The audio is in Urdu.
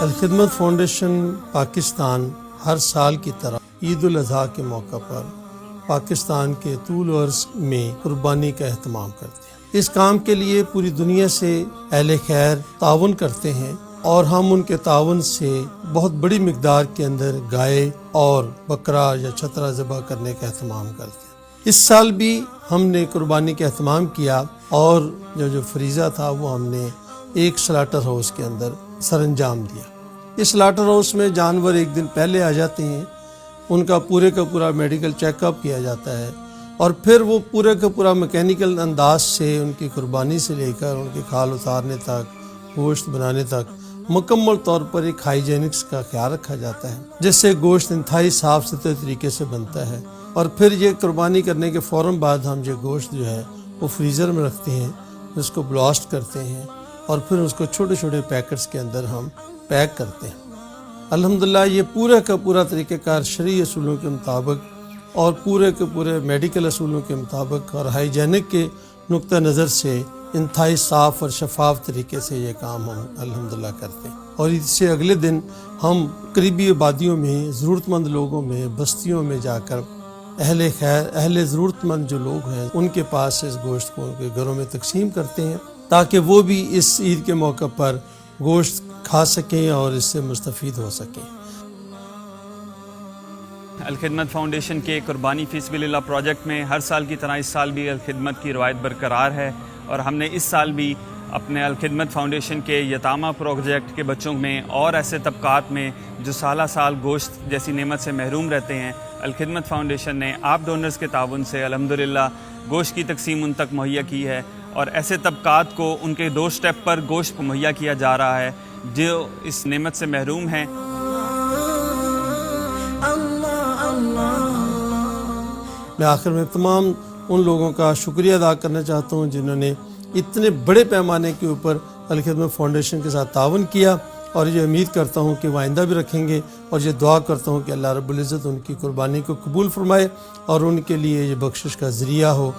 الخدمت فاؤنڈیشن پاکستان ہر سال کی طرح عید الاضحیٰ کے موقع پر پاکستان کے طول و عرض میں قربانی کا اہتمام کرتے ہیں۔ اس کام کے لیے پوری دنیا سے اہل خیر تعاون کرتے ہیں اور ہم ان کے تعاون سے بہت بڑی مقدار کے اندر گائے اور بکرا یا چھترا ذبح کرنے کا اہتمام کرتے ہیں۔ اس سال بھی ہم نے قربانی کا اہتمام کیا اور جو فریضہ تھا وہ ہم نے ایک سلاٹر ہاؤس کے اندر سر انجام دیا۔ اس سلاٹر ہاؤس میں جانور ایک دن پہلے آ جاتے ہیں، ان کا پورا میڈیکل چیک اپ کیا جاتا ہے اور پھر وہ پورا میکینیکل انداز سے ان کی قربانی سے لے کر ان کی کھال اتارنے تک، گوشت بنانے تک مکمل طور پر ایک ہائیجینکس کا خیال رکھا جاتا ہے، جس سے گوشت انتہائی صاف ستھرے طریقے سے بنتا ہے۔ اور پھر یہ قربانی کرنے کے فوراً بعد ہم یہ گوشت جو ہے وہ فریزر میں رکھتے ہیں، اس کو بلاسٹ کرتے ہیں اور پھر اس کو چھوٹے چھوٹے پیکٹس کے اندر ہم پیک کرتے ہیں۔ الحمدللہ یہ پورا طریقہ کار شرعی اصولوں کے مطابق اور پورے میڈیکل اصولوں کے مطابق اور ہائیجینک کے نقطہ نظر سے انتہائی صاف اور شفاف طریقے سے یہ کام ہم الحمدللہ کرتے ہیں۔ اور اس سے اگلے دن ہم قریبی آبادیوں میں، ضرورت مند لوگوں میں، بستیوں میں جا کر اہل خیر، اہل ضرورت مند جو لوگ ہیں ان کے پاس اس گوشت کو ان کے گھروں میں تقسیم کرتے ہیں تاکہ وہ بھی اس عید کے موقع پر گوشت کھا سکیں اور اس سے مستفید ہو سکیں۔ الخدمت فاؤنڈیشن کے قربانی فی سبیل اللہ پروجیکٹ میں ہر سال کی طرح اس سال بھی الخدمت کی روایت برقرار ہے اور ہم نے اس سال بھی اپنے الخدمت فاؤنڈیشن کے یتامہ پروجیکٹ کے بچوں میں اور ایسے طبقات میں جو سالہ سال گوشت جیسی نعمت سے محروم رہتے ہیں، الخدمت فاؤنڈیشن نے آپ ڈونرز کے تعاون سے الحمدللہ گوشت کی تقسیم ان تک مہیا کی ہے اور ایسے طبقات کو ان کے ڈور سٹیپ پر گوشت مہیا کیا جا رہا ہے جو اس نعمت سے محروم ہیں۔ میں آخر میں تمام ان لوگوں کا شکریہ ادا کرنا چاہتا ہوں جنہوں نے اتنے بڑے پیمانے کے اوپر الخدمت فاؤنڈیشن کے ساتھ تعاون کیا، اور یہ امید کرتا ہوں کہ وہ آئندہ بھی رکھیں گے، اور یہ دعا کرتا ہوں کہ اللہ رب العزت ان کی قربانی کو قبول فرمائے اور ان کے لیے یہ بخشش کا ذریعہ ہو۔